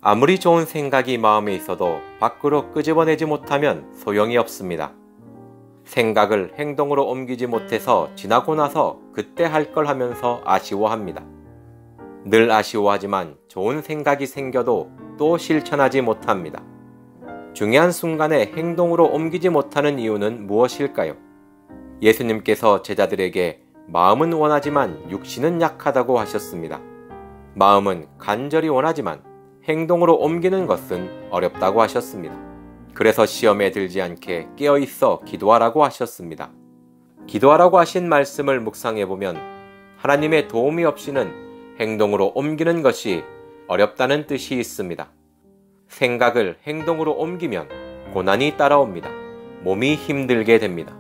아무리 좋은 생각이 마음에 있어도 밖으로 끄집어내지 못하면 소용이 없습니다. 생각을 행동으로 옮기지 못해서 지나고 나서 그때 할 걸 하면서 아쉬워합니다. 늘 아쉬워하지만 좋은 생각이 생겨도 또 실천하지 못합니다. 중요한 순간에 행동으로 옮기지 못하는 이유는 무엇일까요? 예수님께서 제자들에게 마음은 원하지만 육신은 약하다고 하셨습니다. 마음은 간절히 원하지만 행동으로 옮기는 것은 어렵다고 하셨습니다. 그래서 시험에 들지 않게 깨어있어 기도하라고 하셨습니다. 기도하라고 하신 말씀을 묵상해보면 하나님의 도움이 없이는 행동으로 옮기는 것이 어렵다는 뜻이 있습니다. 생각을 행동으로 옮기면 고난이 따라옵니다. 몸이 힘들게 됩니다.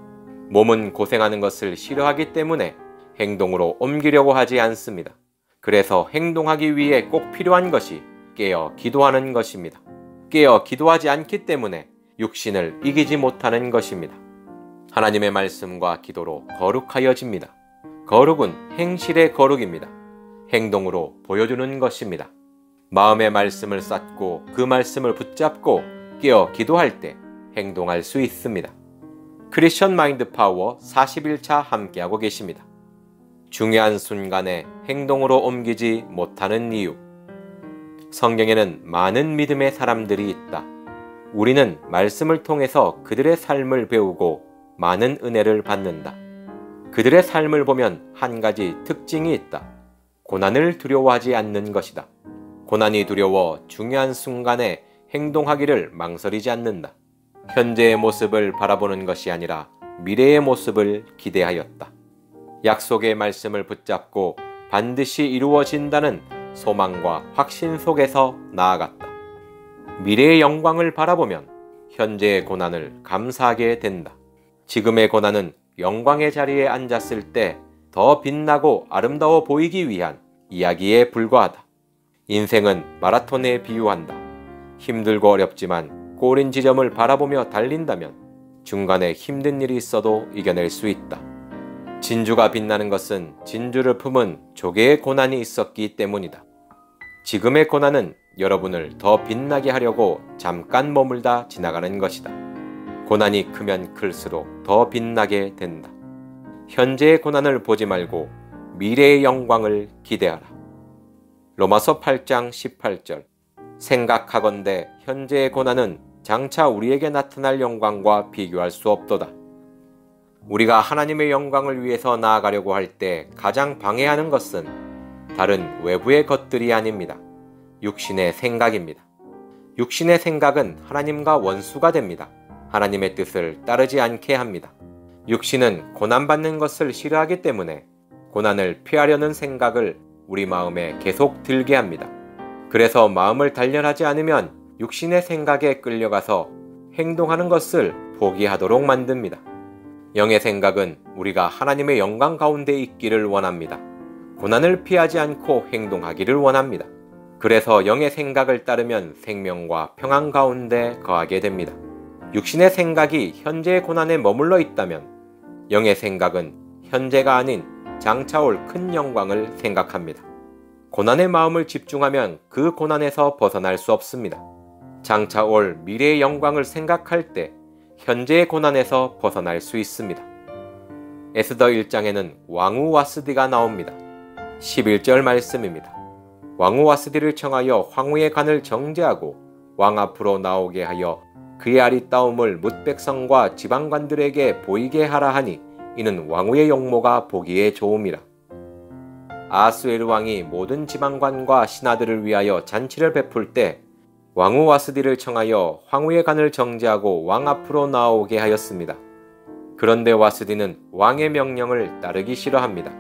몸은 고생하는 것을 싫어하기 때문에 행동으로 옮기려고 하지 않습니다. 그래서 행동하기 위해 꼭 필요한 것이 깨어 기도하는 것입니다. 깨어 기도하지 않기 때문에 육신을 이기지 못하는 것입니다. 하나님의 말씀과 기도로 거룩하여집니다. 거룩은 행실의 거룩입니다. 행동으로 보여주는 것입니다. 마음의 말씀을 쌓고 그 말씀을 붙잡고 깨어 기도할 때 행동할 수 있습니다. 크리스천 마인드 파워 41차 함께하고 계십니다. 중요한 순간에 행동으로 옮기지 못하는 이유. 성경에는 많은 믿음의 사람들이 있다. 우리는 말씀을 통해서 그들의 삶을 배우고 많은 은혜를 받는다. 그들의 삶을 보면 한 가지 특징이 있다. 고난을 두려워하지 않는 것이다. 고난이 두려워 중요한 순간에 행동하기를 망설이지 않는다. 현재의 모습을 바라보는 것이 아니라 미래의 모습을 기대하였다. 약속의 말씀을 붙잡고 반드시 이루어진다는 소망과 확신 속에서 나아갔다. 미래의 영광을 바라보면 현재의 고난을 감사하게 된다. 지금의 고난은 영광의 자리에 앉았을 때 더 빛나고 아름다워 보이기 위한 이야기에 불과하다. 인생은 마라톤에 비유한다. 힘들고 어렵지만 꼬린 지점을 바라보며 달린다면 중간에 힘든 일이 있어도 이겨낼 수 있다. 진주가 빛나는 것은 진주를 품은 조개의 고난이 있었기 때문이다. 지금의 고난은 여러분을 더 빛나게 하려고 잠깐 머물다 지나가는 것이다. 고난이 크면 클수록 더 빛나게 된다. 현재의 고난을 보지 말고 미래의 영광을 기대하라. 로마서 8장 18절. 생각하건대 현재의 고난은 장차 우리에게 나타날 영광과 비교할 수 없도다. 우리가 하나님의 영광을 위해서 나아가려고 할 때 가장 방해하는 것은 다른 외부의 것들이 아닙니다. 육신의 생각입니다. 육신의 생각은 하나님과 원수가 됩니다. 하나님의 뜻을 따르지 않게 합니다. 육신은 고난받는 것을 싫어하기 때문에 고난을 피하려는 생각을 우리 마음에 계속 들게 합니다. 그래서 마음을 단련하지 않으면 육신의 생각에 끌려가서 행동하는 것을 포기하도록 만듭니다. 영의 생각은 우리가 하나님의 영광 가운데 있기를 원합니다. 고난을 피하지 않고 행동하기를 원합니다. 그래서 영의 생각을 따르면 생명과 평안 가운데 거하게 됩니다. 육신의 생각이 현재의 고난에 머물러 있다면 영의 생각은 현재가 아닌 장차 올 큰 영광을 생각합니다. 고난의 마음을 집중하면 그 고난에서 벗어날 수 없습니다. 장차 올 미래의 영광을 생각할 때 현재의 고난에서 벗어날 수 있습니다. 에스더 1장에는 왕후 와스디가 나옵니다. 11절 말씀입니다. 왕후 와스디를 청하여 황후의 간을 정죄하고 왕 앞으로 나오게 하여 그의 아리따움을 뭇백성과 지방관들에게 보이게 하라 하니 이는 왕후의 용모가 보기에 좋음이라. 아하수에르 왕이 모든 지방관과 신하들을 위하여 잔치를 베풀 때 왕후 와스디를 청하여 황후의 간을 정죄하고 왕 앞으로 나오게 하였습니다. 그런데 와스디는 왕의 명령을 따르기 싫어합니다.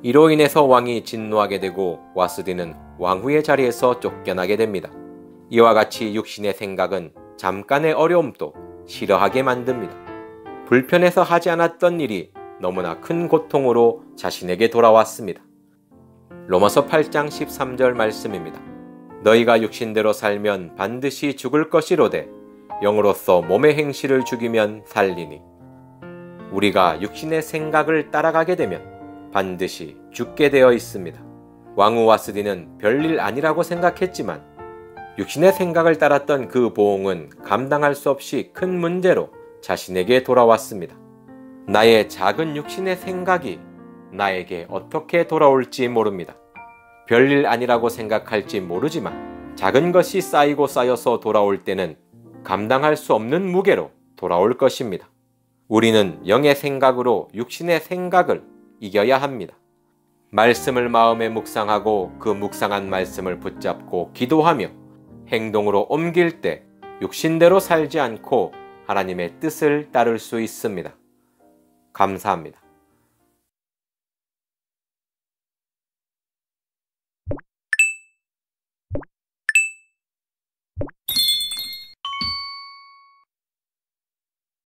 이로 인해서 왕이 진노하게 되고 와스디는 왕후의 자리에서 쫓겨나게 됩니다. 이와 같이 육신의 생각은 잠깐의 어려움도 싫어하게 만듭니다. 불편해서 하지 않았던 일이 너무나 큰 고통으로 자신에게 돌아왔습니다. 로마서 8장 13절 말씀입니다. 너희가 육신대로 살면 반드시 죽을 것이로되 영으로서 몸의 행실을 죽이면 살리니. 우리가 육신의 생각을 따라가게 되면 반드시 죽게 되어 있습니다. 왕후 와스디는 별일 아니라고 생각했지만 육신의 생각을 따랐던 그 보응은 감당할 수 없이 큰 문제로 자신에게 돌아왔습니다. 나의 작은 육신의 생각이 나에게 어떻게 돌아올지 모릅니다. 별일 아니라고 생각할지 모르지만 작은 것이 쌓이고 쌓여서 돌아올 때는 감당할 수 없는 무게로 돌아올 것입니다. 우리는 영의 생각으로 육신의 생각을 이겨야 합니다. 말씀을 마음에 묵상하고 그 묵상한 말씀을 붙잡고 기도하며 행동으로 옮길 때 육신대로 살지 않고 하나님의 뜻을 따를 수 있습니다. 감사합니다.